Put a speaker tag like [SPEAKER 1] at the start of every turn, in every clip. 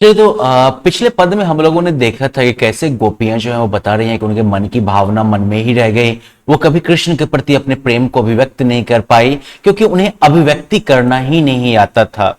[SPEAKER 1] चलिए तो पिछले पद में हम लोगों ने देखा था कि कैसे गोपियां जो है वो बता रही हैं कि उनके मन की भावना मन में ही रह गई। वो कभी कृष्ण के प्रति अपने प्रेम को अभिव्यक्त नहीं कर पाई क्योंकि उन्हें अभिव्यक्ति करना ही नहीं आता था।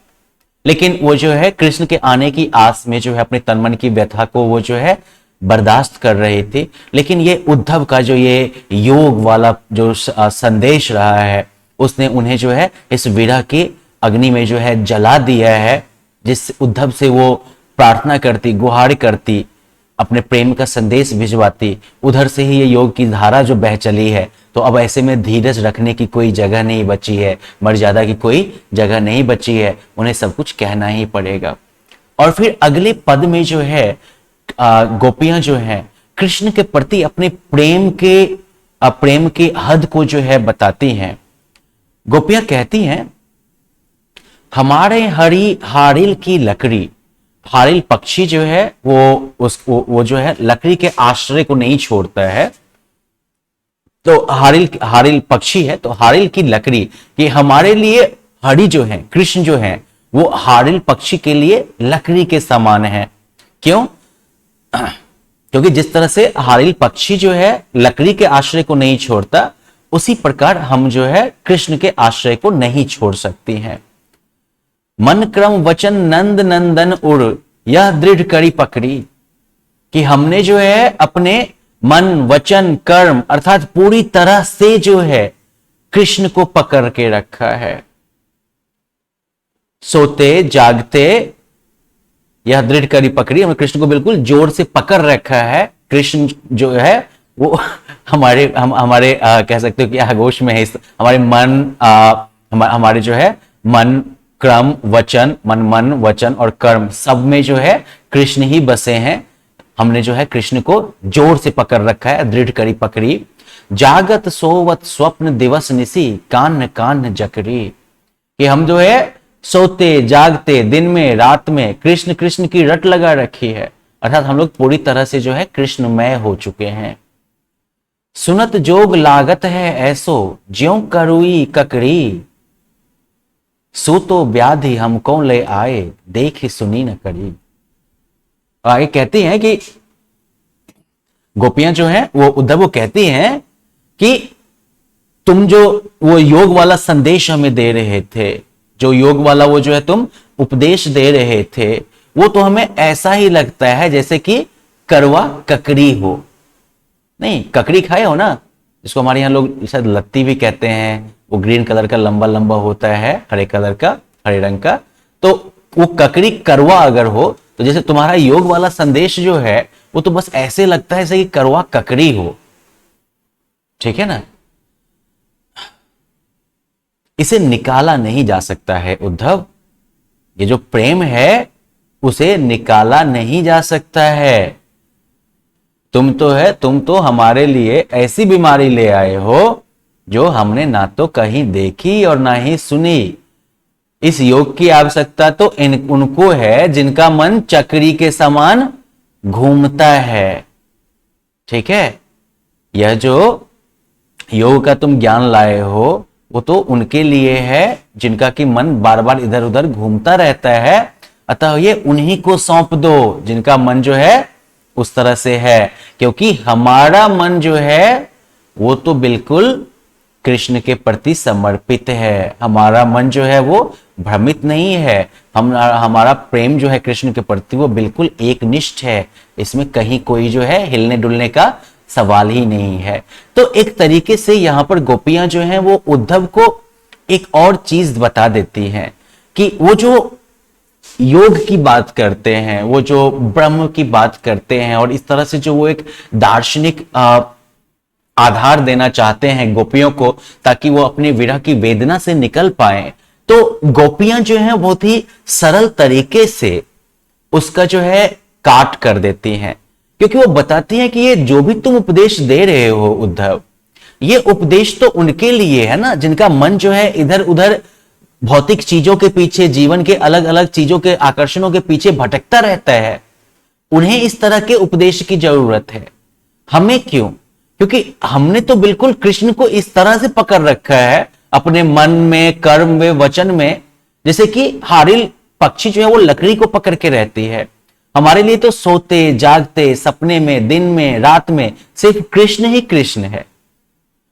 [SPEAKER 1] लेकिन वो जो है कृष्ण के आने की आस में जो है अपने तन मन की व्यथा को वो जो है बर्दाश्त कर रहे थे। लेकिन ये उद्धव का जो ये योग वाला जो संदेश रहा है उसने उन्हें जो है इस विरह की अग्नि में जो है जला दिया है। जिस उद्धव से वो प्रार्थना करती, गुहार करती, अपने प्रेम का संदेश भिजवाती, उधर से ही ये योग की धारा जो बह चली है। तो अब ऐसे में धीरज रखने की कोई जगह नहीं बची है, मर्यादा की कोई जगह नहीं बची है, उन्हें सब कुछ कहना ही पड़ेगा। और फिर अगले पद में जो है गोपियां जो है कृष्ण के प्रति अपने प्रेम के हद को जो है बताती हैं। गोपियां कहती हैं, हमारे हारिल की लकड़ी, हारिल पक्षी जो है वो जो है लकड़ी के आश्रय को नहीं छोड़ता है। तो हारिल पक्षी है तो हारिल की लकड़ी, कि हमारे लिए हरि जो है कृष्ण जो है वो हारिल पक्षी के लिए लकड़ी के समान है। क्यों? क्योंकि जिस तरह से हारिल पक्षी जो है लकड़ी के आश्रय को नहीं छोड़ता, उसी प्रकार हम जो है कृष्ण के आश्रय को नहीं छोड़ सकती हैं। मन क्रम वचन नंद नंदन उड़, यह दृढ़ करी पकड़ी, कि हमने जो है अपने मन वचन कर्म अर्थात पूरी तरह से जो है कृष्ण को पकड़ के रखा है। सोते जागते यह दृढ़ करी पकड़ी, हमने कृष्ण को बिल्कुल जोर से पकड़ रखा है। कृष्ण जो है वो हमारे कह सकते हो कि आगोश में है। हमारे मन हमारे जो है मन क्रम वचन मन वचन और कर्म सब में जो है कृष्ण ही बसे हैं। हमने जो है कृष्ण को जोर से पकड़ रखा है, दृढ़ करी पकड़ी। जागत सोवत स्वप्न दिवस निसी, कान कान जकरी, कि हम जो है सोते जागते दिन में रात में कृष्ण कृष्ण की रट लगा रखी है। अर्थात हम लोग पूरी तरह से जो है कृष्णमय हो चुके हैं। सुनत जोग लागत है ऐसो, ज्यों करुई ककड़ी, सूतो व्याधि हमको ले आए, देखी सुनी न करी। आगे कहती हैं कि गोपियां जो हैं वो उद्धव को कहती हैं कि तुम जो वो योग वाला संदेश हमें दे रहे थे, जो योग वाला वो जो है तुम उपदेश दे रहे थे, वो तो हमें ऐसा ही लगता है जैसे कि करवा ककड़ी हो। नहीं, ककड़ी खाए हो ना, जिसको हमारे यहाँ लोग शायद लत्ती भी कहते हैं। वो ग्रीन कलर का लंबा लंबा होता है, हरे रंग का। तो वो ककड़ी करवा अगर हो तो जैसे तुम्हारा योग वाला संदेश जो है वो तो बस ऐसे लगता है जैसे कि करवा ककड़ी हो। ठीक है ना? इसे निकाला नहीं जा सकता है उद्धव। ये जो प्रेम है उसे निकाला नहीं जा सकता है। तुम तो हमारे लिए ऐसी बीमारी ले आए हो जो हमने ना तो कहीं देखी और ना ही सुनी। इस योग की आवश्यकता तो उनको है जिनका मन चक्री के समान घूमता है। ठीक है? यह जो योग का तुम ज्ञान लाए हो वो तो उनके लिए है जिनका कि मन बार बार इधर उधर घूमता रहता है। अतः ये उन्हीं को सौंप दो जिनका मन जो है उस तरह से है। क्योंकि हमारा मन जो है वो तो बिल्कुल कृष्ण के प्रति समर्पित है। हमारा मन जो है वो भ्रमित नहीं है। हमारा प्रेम जो है कृष्ण के प्रति वो बिल्कुल एकनिष्ठ है। इसमें कहीं कोई जो है हिलने डुलने का सवाल ही नहीं है। तो एक तरीके से यहां पर गोपियां जो हैं वो उद्धव को एक और चीज बता देती हैं कि वो जो योग की बात करते हैं, वो जो ब्रह्म की बात करते हैं और इस तरह से जो वो एक दार्शनिक आधार देना चाहते हैं गोपियों को ताकि वो अपनी विरह की वेदना से निकल पाए, तो गोपियां जो हैं बहुत ही सरल तरीके से उसका जो है काट कर देती हैं। क्योंकि वो बताती हैं कि ये जो भी तुम उपदेश दे रहे हो उद्धव, ये उपदेश तो उनके लिए है ना जिनका मन जो है इधर उधर भौतिक चीजों के पीछे, जीवन के अलग अलग चीजों के आकर्षणों के पीछे भटकता रहता है। उन्हें इस तरह के उपदेश की जरूरत है। हमें क्यों? क्योंकि हमने तो बिल्कुल कृष्ण को इस तरह से पकड़ रखा है अपने मन में, कर्म में, वचन में, जैसे कि हारिल पक्षी जो है वो लकड़ी को पकड़ के रहती है। हमारे लिए तो सोते जागते सपने में दिन में रात में सिर्फ कृष्ण ही कृष्ण है।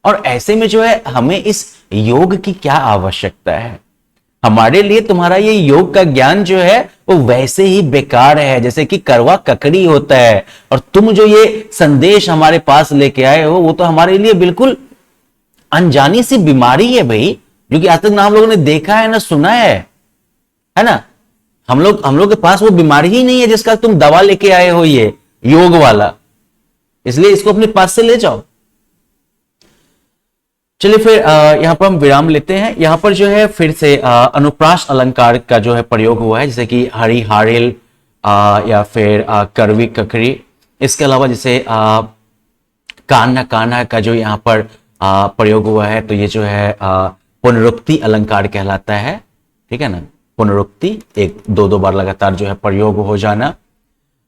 [SPEAKER 1] और ऐसे में जो है हमें इस योग की क्या आवश्यकता है? हमारे लिए तुम्हारा ये योग का ज्ञान जो है वो वैसे ही बेकार है जैसे कि करवा ककड़ी होता है। और तुम जो ये संदेश हमारे पास लेके आए हो वो तो हमारे लिए बिल्कुल अनजानी सी बीमारी है भाई, जो कि आज तक ना हम लोगों ने देखा है ना सुना है ना। हम लोग के पास वो बीमारी ही नहीं है जिसका तुम दवा लेके आए हो, ये योग वाला। इसलिए इसको अपने पास से ले जाओ। चलिए फिर यहां पर हम विराम लेते हैं। यहां पर जो है फिर से अनुप्रास अलंकार का जो है प्रयोग हुआ है, जैसे कि हरी हारिल या फिर करवी ककरी। इसके अलावा जैसे कान्हा कान्हा का जो यहाँ पर प्रयोग हुआ है, तो ये जो है पुनरुक्ति अलंकार कहलाता है। ठीक है ना, पुनरुक्ति एक दो बार लगातार जो है प्रयोग हो जाना।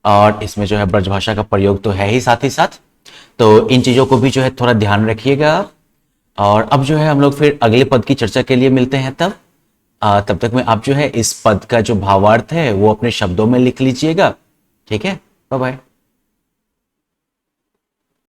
[SPEAKER 1] और इसमें जो है ब्रजभाषा का प्रयोग तो है ही साथ ही साथ। तो इन चीजों को भी जो है थोड़ा ध्यान रखिएगा। और अब जो है हम लोग फिर अगले पद की चर्चा के लिए मिलते हैं। तब तक में आप जो है इस पद का जो भावार्थ है वो अपने शब्दों में लिख लीजिएगा। ठीक है, बाय बाय।